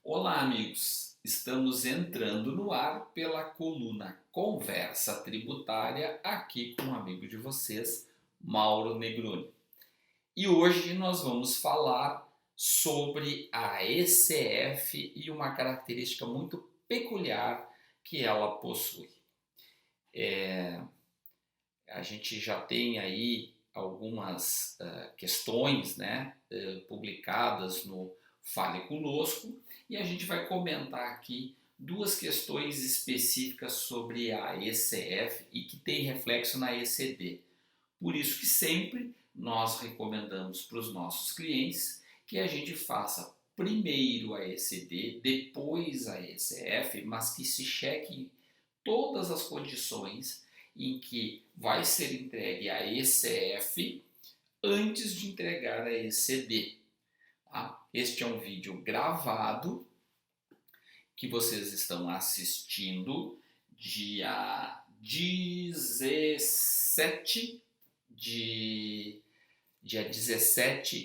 Olá, amigos! Estamos entrando no ar pela coluna Conversa Tributária, aqui com um amigo de vocês, Mauro Negroni. E hoje nós vamos falar sobre a ECF e uma característica muito peculiar que ela possui. A gente já tem aí algumas questões, publicadas no Fale Conosco, e a gente vai comentar aqui duas questões específicas sobre a ECF e que tem reflexo na ECD. Por isso que sempre nós recomendamos para os nossos clientes que a gente faça primeiro a ECD, depois a ECF, mas que se cheque todas as condições em que vai ser entregue a ECF antes de entregar a ECD. Tá? Este é um vídeo gravado que vocês estão assistindo dia 17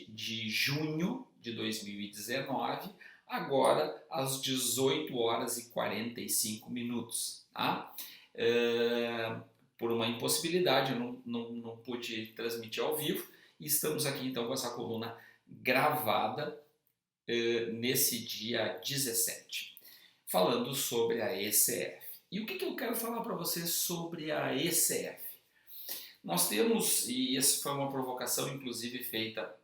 de junho de 2019, agora às 18 horas e 45 minutos. Tá? Por uma impossibilidade, eu não pude transmitir ao vivo, e estamos aqui então com essa coluna gravada nesse dia 17, falando sobre a ECF. E o que eu quero falar para vocês sobre a ECF? Nós temos, e essa foi uma provocação inclusive feita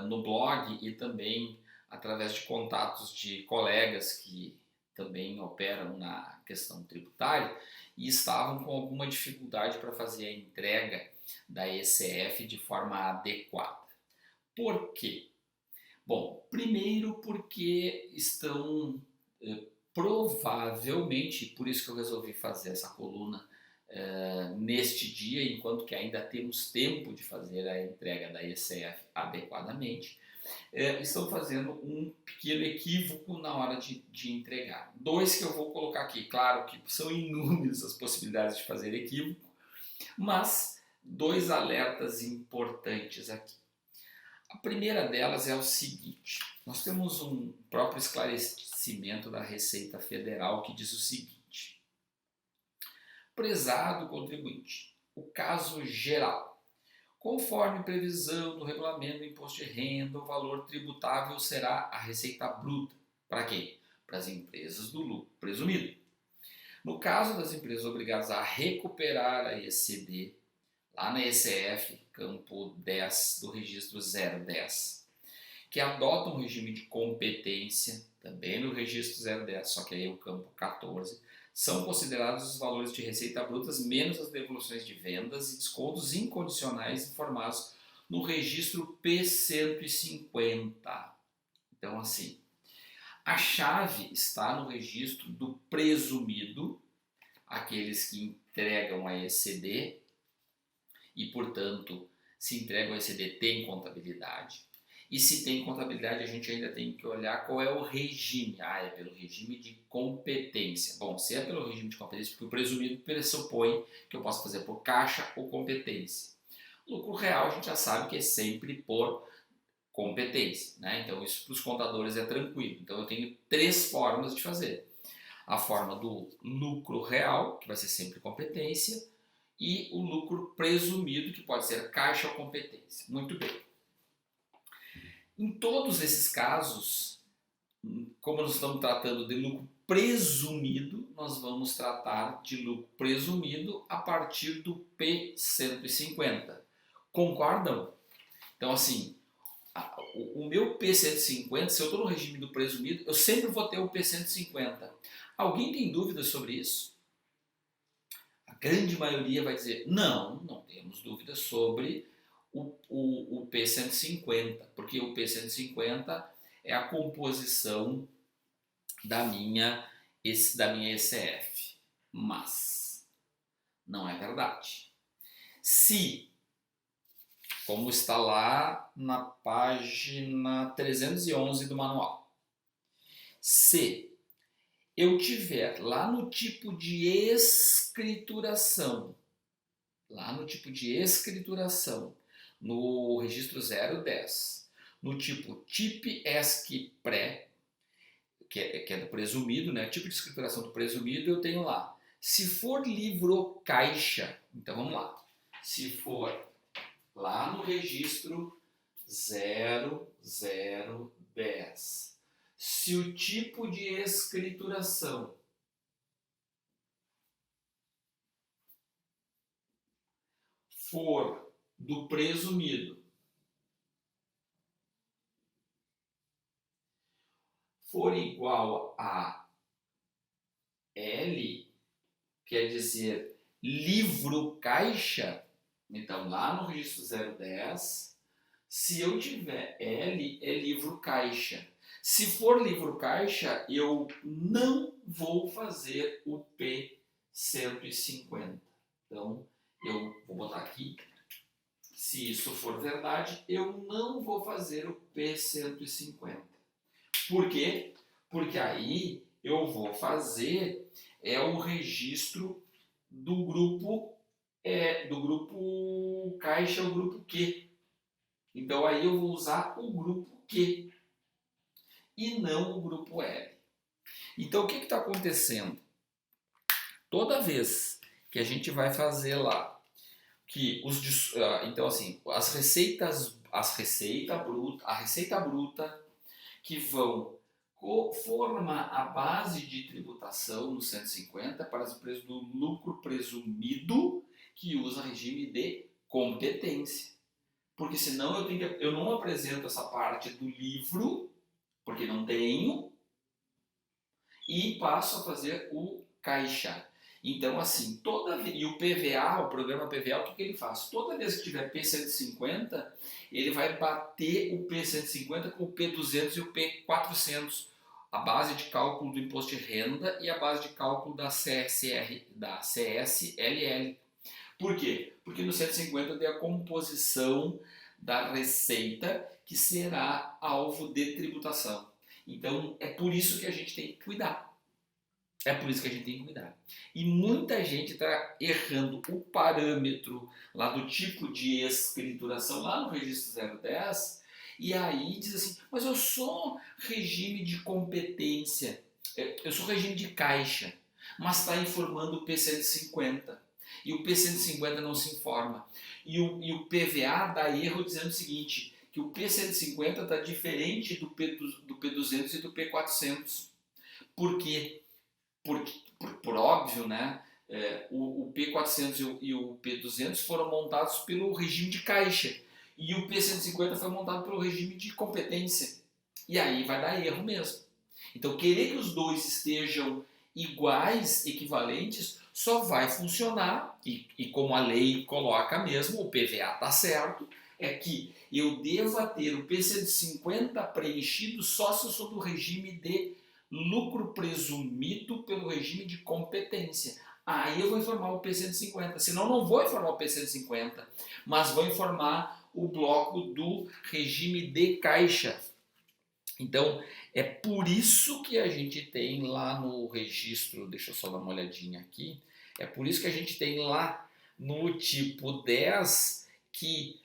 no blog e também através de contatos de colegas que também operam na questão tributária e estavam com alguma dificuldade para fazer a entrega da ECF de forma adequada. Por quê? Bom, primeiro porque estão provavelmente, por isso que eu resolvi fazer essa coluna neste dia, enquanto que ainda temos tempo de fazer a entrega da ECF adequadamente, estão fazendo um pequeno equívoco na hora de entregar. Dois que eu vou colocar aqui, claro que são inúmeras as possibilidades de fazer equívoco, mas dois alertas importantes aqui. A primeira delas é o seguinte: nós temos um próprio esclarecimento da Receita Federal que diz o seguinte: prezado contribuinte, o caso geral, conforme previsão do regulamento do imposto de renda, o valor tributável será a receita bruta. Para quê? Para as empresas do lucro presumido. No caso das empresas obrigadas a recuperar a ECD, lá na ECF, campo 10 do registro 010, que adotam um regime de competência, também no registro 010, só que aí é o campo 14, são considerados os valores de receita brutas menos as devoluções de vendas e descontos incondicionais informados no registro P150. Então, assim, a chave está no registro do presumido, aqueles que entregam a ECD, e, portanto, se entrega o ECD tem contabilidade. E se tem contabilidade, a gente ainda tem que olhar qual é o regime. É pelo regime de competência. Bom, se é pelo regime de competência, porque o presumido pressupõe que eu posso fazer por caixa ou competência. Lucro real a gente já sabe que é sempre por competência, né? Então isso para os contadores é tranquilo. Então eu tenho três formas de fazer. A forma do lucro real, que vai ser sempre competência, e o lucro presumido, que pode ser caixa ou competência. Muito bem. Em todos esses casos, como nós estamos tratando de lucro presumido, nós vamos tratar de lucro presumido a partir do P150. Concordam? Então, assim, o meu P150, se eu estou no regime do presumido, eu sempre vou ter o P150. Alguém tem dúvidas sobre isso? A grande maioria vai dizer, não temos dúvidas sobre o P150, porque o P150 é a composição da minha ECF. Mas não é verdade. Se, como está lá na página 311 do manual, se eu tiver lá no tipo de escrituração, no registro 010, no tipo TIP-ESC pré, que é do presumido, né? Tipo de escrituração do presumido, eu tenho lá. Se for livro caixa, então vamos lá. Se for lá no registro 0010, se o tipo de escrituração for do presumido, for igual a L, quer dizer livro caixa, então lá no registro 010, se eu tiver L, é livro caixa. Se for livro caixa, eu não vou fazer o P150. Então, eu vou botar aqui, se isso for verdade, eu não vou fazer o P150. Por quê? Porque aí eu vou fazer o registro do grupo caixa, o grupo Q. Então aí eu vou usar o grupo Q e não o grupo L. Então o que está acontecendo? Toda vez que a gente vai fazer lá que então assim, a receita bruta que vão formar a base de tributação no 150 para as empresas do lucro presumido que usa regime de competência. Porque senão eu não apresento essa parte do livro, porque não tenho, e passo a fazer o caixa. Então, assim, e o PVA, o programa PVA, o que ele faz? Toda vez que tiver P150, ele vai bater o P150 com o P200 e o P400, a base de cálculo do imposto de renda e a base de cálculo da CSLL. Por quê? Porque no 150 eu dei a composição da receita que será alvo de tributação. Então, é por isso que a gente tem que cuidar. É por isso que a gente tem que cuidar. E muita gente está errando o parâmetro lá do tipo de escrituração lá no registro 010 e aí diz assim, mas eu sou regime de competência, eu sou regime de caixa, mas está informando o P150 e o P150 não se informa. E o PVA dá erro dizendo o seguinte, que o P150 está diferente do P200 e do P400. Por quê? Por óbvio, né? O P400 e o P200 foram montados pelo regime de caixa e o P150 foi montado pelo regime de competência. E aí vai dar erro mesmo. Então, querer que os dois estejam iguais, equivalentes, só vai funcionar, e como a lei coloca mesmo, o PVA está certo, é que eu deva ter o P150 preenchido só se eu sou do regime de lucro presumido pelo regime de competência. Aí eu vou informar o P150, senão não vou informar o P150, mas vou informar o bloco do regime de caixa. Então, é por isso que a gente tem lá no registro, deixa eu só dar uma olhadinha aqui, é por isso que a gente tem lá no tipo 10 que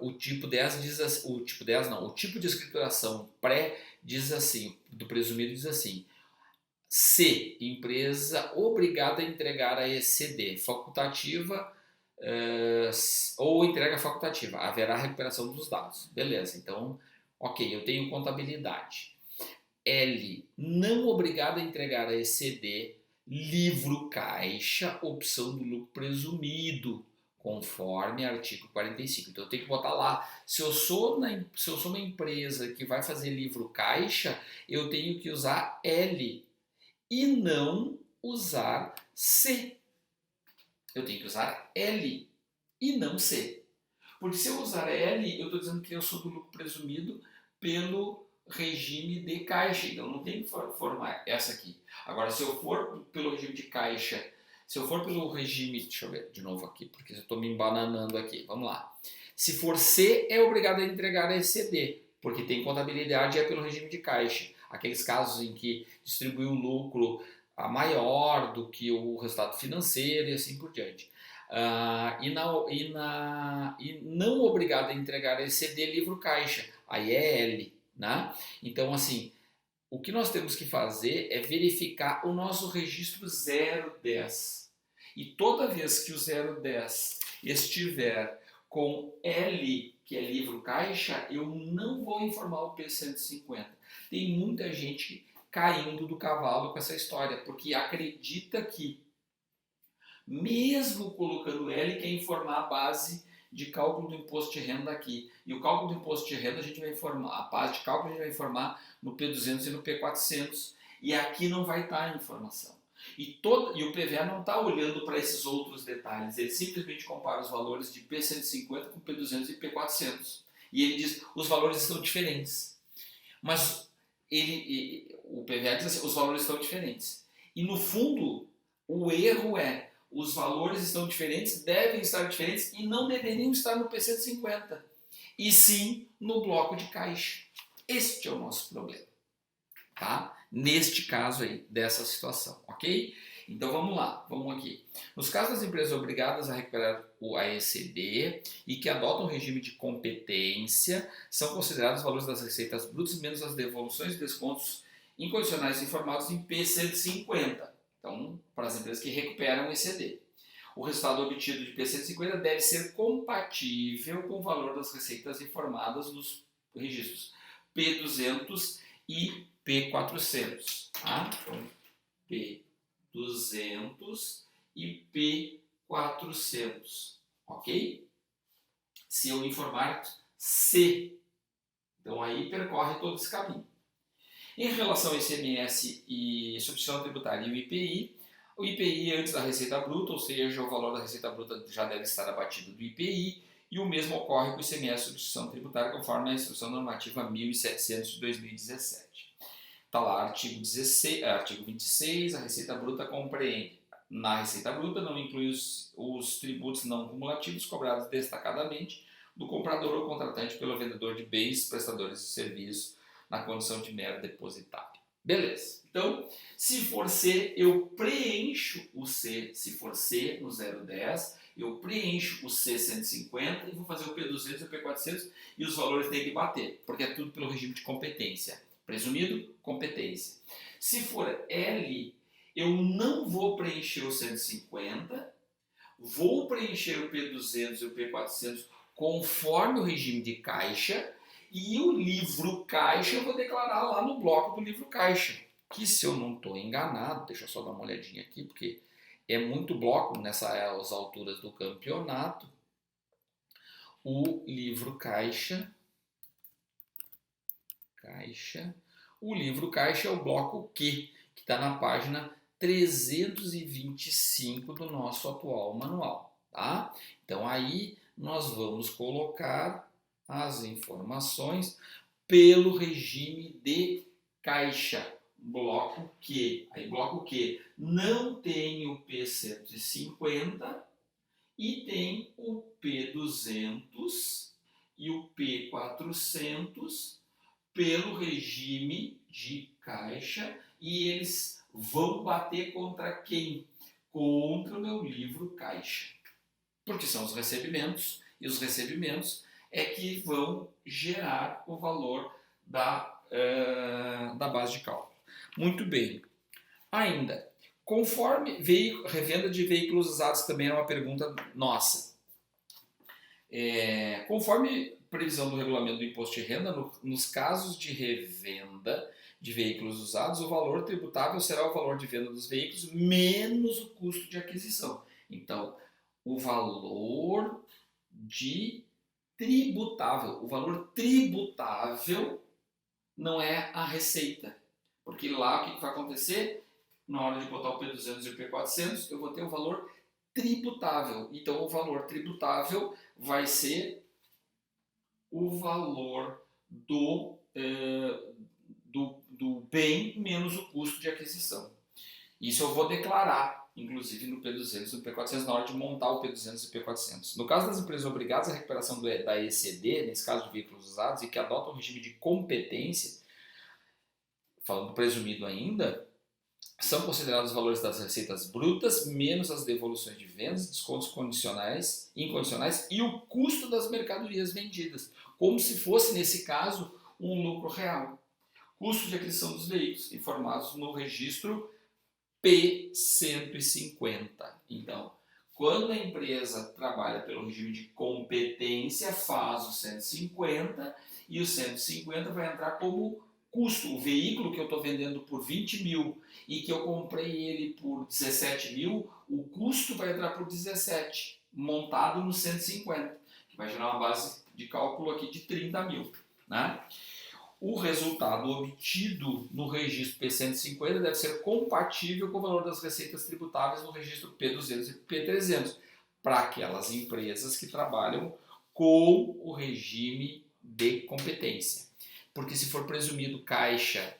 o tipo 10 diz assim, o tipo 10 não, o tipo de escrituração pré diz assim, do presumido diz assim, C, empresa obrigada a entregar a ECD, facultativa ou entrega facultativa, haverá recuperação dos dados. Beleza, então, ok, eu tenho contabilidade. L, não obrigado a entregar a ECD, livro caixa, opção do lucro presumido, conforme artigo 45. Então eu tenho que botar lá, se eu sou uma empresa que vai fazer livro caixa, eu tenho que usar L e não usar C. Eu tenho que usar L e não C. Porque se eu usar L, eu estou dizendo que eu sou do lucro presumido pelo regime de caixa. Então não tem que formar essa aqui. Agora, se eu for pelo regime de caixa, se eu for pelo regime... Deixa eu ver de novo aqui, porque eu estou me embananando aqui. Vamos lá. Se for C, é obrigado a entregar a ECD, porque tem contabilidade e é pelo regime de caixa. Aqueles casos em que distribui o lucro a maior do que o resultado financeiro e assim por diante. E não obrigado a entregar ECD livro caixa, aí é L, né? Então, assim, o que nós temos que fazer é verificar o nosso registro 010. E toda vez que o 010 estiver com L, que é livro caixa, eu não vou informar o P150. Tem muita gente caindo do cavalo com essa história, porque acredita que, mesmo colocando L, quer informar a base de cálculo do imposto de renda aqui. E o cálculo do imposto de renda a gente vai informar, a base de cálculo a gente vai informar no P200 e no P400. E aqui não vai estar a informação. E o PVA não está olhando para esses outros detalhes, ele simplesmente compara os valores de P150 com P200 e P400. E ele diz os valores estão diferentes. Mas o PVA diz assim, os valores estão diferentes. E no fundo, o erro é os valores estão diferentes, devem estar diferentes e não deveriam estar no P150, e sim no bloco de caixa. Este é o nosso problema, tá? Neste caso aí, dessa situação, ok? Então vamos lá, vamos aqui. Nos casos das empresas obrigadas a recuperar o AECD e que adotam o regime de competência, são considerados os valores das receitas brutas menos as devoluções e descontos incondicionais informados em P150. Então, para as empresas que recuperam o ECD. O resultado obtido de P150 deve ser compatível com o valor das receitas informadas nos registros P200 e P400. Tá? Então, P200 e P400. Ok? Se eu informar C. Então, aí percorre todo esse caminho. Em relação ao ICMS e substituição tributária e o IPI antes da receita bruta, ou seja, o valor da receita bruta já deve estar abatido do IPI, e o mesmo ocorre com o ICMS e substituição tributária, conforme a Instrução Normativa 1700 de 2017. Está lá, artigo 26, a receita bruta compreende. Na receita bruta não inclui os tributos não cumulativos cobrados destacadamente do comprador ou contratante pelo vendedor de bens, prestadores de serviços, na condição de mero depositário. Beleza. Então, se for C, eu preencho o C. Se for C no 010, eu preencho o C150 e vou fazer o P200 e o P400 e os valores têm que bater, porque é tudo pelo regime de competência. Presumido, competência. Se for L, eu não vou preencher o 150, vou preencher o P200 e o P400 conforme o regime de caixa, e o livro caixa eu vou declarar lá no bloco do livro caixa. Que, se eu não estou enganado, deixa eu só dar uma olhadinha aqui, porque é muito bloco nessas alturas do campeonato. O livro caixa, o livro caixa é o bloco Q, que está na página 325 do nosso atual manual. Tá? Então aí nós vamos colocar as informações pelo regime de caixa, bloco Q. Aí bloco Q não tem o P150 e tem o P200 e o P400 pelo regime de caixa, e eles vão bater contra quem? Contra o meu livro caixa. Porque são os recebimentos, e os recebimentos é que vão gerar o valor da base de cálculo. Muito bem. Ainda, conforme revenda de veículos usados também é uma pergunta nossa. Conforme previsão do regulamento do imposto de renda, nos casos de revenda de veículos usados, o valor tributável será o valor de venda dos veículos menos o custo de aquisição. Então, o valor tributável. O valor tributável não é a receita. Porque lá o que vai acontecer? Na hora de botar o P200 e o P400, eu vou ter o valor tributável. Então, o valor tributável vai ser o valor do bem menos o custo de aquisição. Isso eu vou declarar, inclusive no P200 e no P400, na hora de montar o P200 e o P400. No caso das empresas obrigadas à recuperação da ECD, nesse caso de veículos usados, e que adotam o regime de competência, falando presumido ainda, são considerados os valores das receitas brutas menos as devoluções de vendas, descontos incondicionais e o custo das mercadorias vendidas. Como se fosse, nesse caso, um lucro real. Custo de aquisição dos veículos, informados no registro P150. Então, quando a empresa trabalha pelo regime de competência, faz o 150 e o 150 vai entrar como custo. O veículo que eu estou vendendo por 20 mil e que eu comprei ele por 17 mil, o custo vai entrar por 17, montado no 150, que vai gerar uma base de cálculo aqui de 30 mil. Né? O resultado obtido no registro P150 deve ser compatível com o valor das receitas tributáveis no registro P200 e P300, para aquelas empresas que trabalham com o regime de competência. Porque se for presumido caixa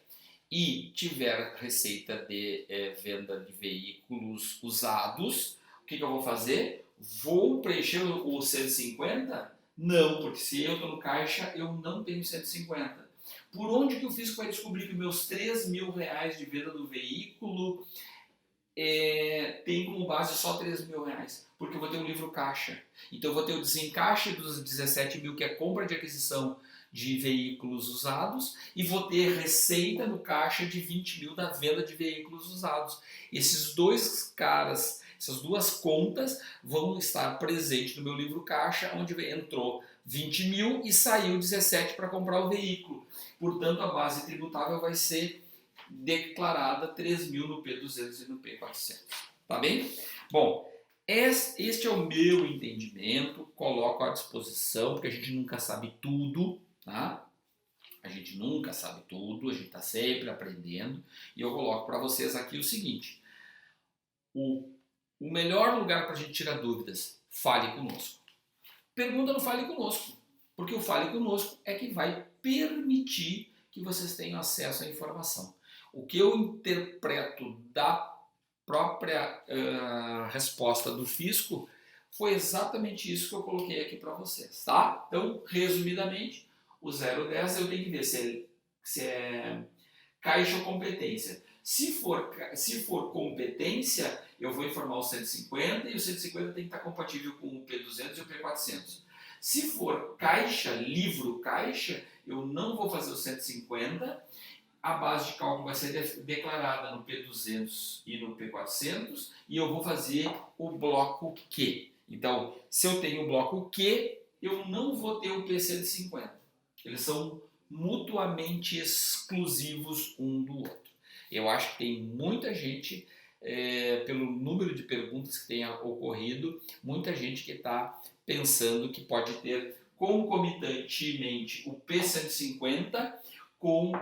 e tiver receita de venda de veículos usados, o que eu vou fazer? Vou preencher o 150? Não, porque se eu estou no caixa, eu não tenho 150. Por onde que o fisco vai descobrir que meus 3 mil reais de venda do veículo tem como base só 3 mil reais? Porque eu vou ter um livro caixa. Então eu vou ter o desencaixe dos 17 mil, que é compra de aquisição de veículos usados, e vou ter receita no caixa de 20 mil da venda de veículos usados. Esses dois caras, essas duas contas vão estar presentes no meu livro caixa, onde entrou 20 mil e saiu 17 para comprar o veículo. Portanto, a base tributável vai ser declarada 3 mil no P200 e no P400. Tá bem? Bom, este é o meu entendimento, coloco à disposição, porque a gente nunca sabe tudo, tá? A gente nunca sabe tudo, a gente está sempre aprendendo, e eu coloco para vocês aqui o seguinte: o melhor lugar para a gente tirar dúvidas, fale conosco. Pergunta no Fale Conosco, porque o Fale Conosco é que vai permitir que vocês tenham acesso à informação. O que eu interpreto da própria resposta do fisco foi exatamente isso que eu coloquei aqui para vocês, tá? Então, resumidamente, o 010 eu tenho que ver se é caixa ou competência. Se for competência, eu vou informar o 150 e o 150 tem que estar compatível com o P200 e o P400. Se for caixa, livro caixa, eu não vou fazer o 150, a base de cálculo vai ser declarada no P200 e no P400 e eu vou fazer o bloco Q. Então, se eu tenho o bloco Q, eu não vou ter o P150. Eles são mutuamente exclusivos um do outro. Eu acho que tem muita gente, pelo número de perguntas que tem ocorrido, muita gente que está pensando que pode ter concomitantemente o P150 com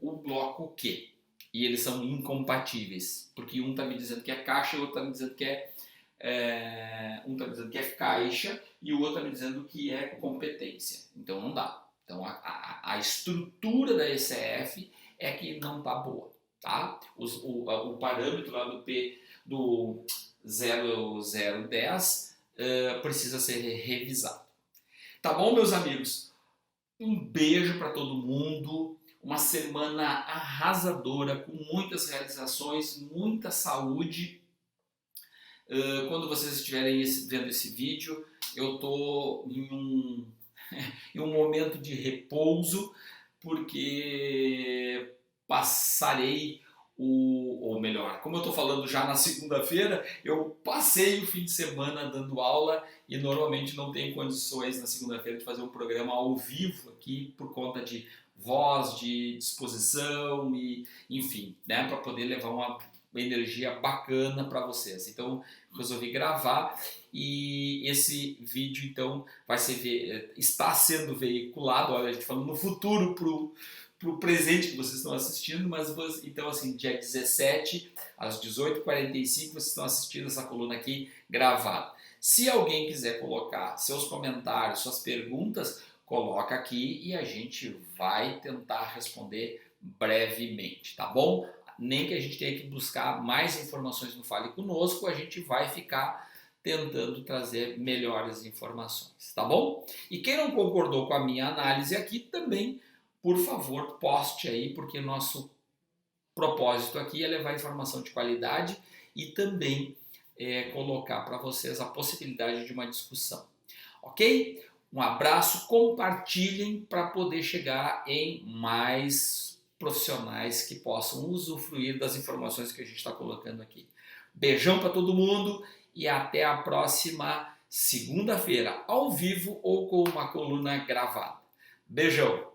o bloco Q. E eles são incompatíveis, porque um está me dizendo que é caixa e o outro está me dizendo que um está me dizendo que é caixa e o outro está me dizendo que é competência. Então não dá. Então a estrutura da ECF é que não está boa, tá? O parâmetro lá do 0010 precisa ser revisado. Tá bom, meus amigos? Um beijo para todo mundo, uma semana arrasadora, com muitas realizações, muita saúde. Quando vocês estiverem vendo esse vídeo, eu estou em um momento de repouso, porque passarei ou melhor, como eu estou falando já na segunda-feira, eu passei o fim de semana dando aula e normalmente não tenho condições na segunda-feira de fazer um programa ao vivo aqui por conta de voz, de disposição e enfim, né, para poder levar uma energia bacana para vocês. Então resolvi gravar e esse vídeo então está sendo veiculado, olha, a gente falando no futuro pro presente que vocês estão assistindo, mas então assim, dia 17 às 18h45 vocês estão assistindo essa coluna aqui gravada. Se alguém quiser colocar seus comentários, suas perguntas, coloca aqui e a gente vai tentar responder brevemente, tá bom? Nem que a gente tenha que buscar mais informações no Fale Conosco, a gente vai ficar tentando trazer melhores informações, tá bom? E quem não concordou com a minha análise aqui também, por favor, poste aí, porque nosso propósito aqui é levar informação de qualidade e também colocar para vocês a possibilidade de uma discussão, ok? Um abraço, compartilhem para poder chegar em mais profissionais que possam usufruir das informações que a gente está colocando aqui. Beijão para todo mundo e até a próxima segunda-feira, ao vivo ou com uma coluna gravada. Beijão!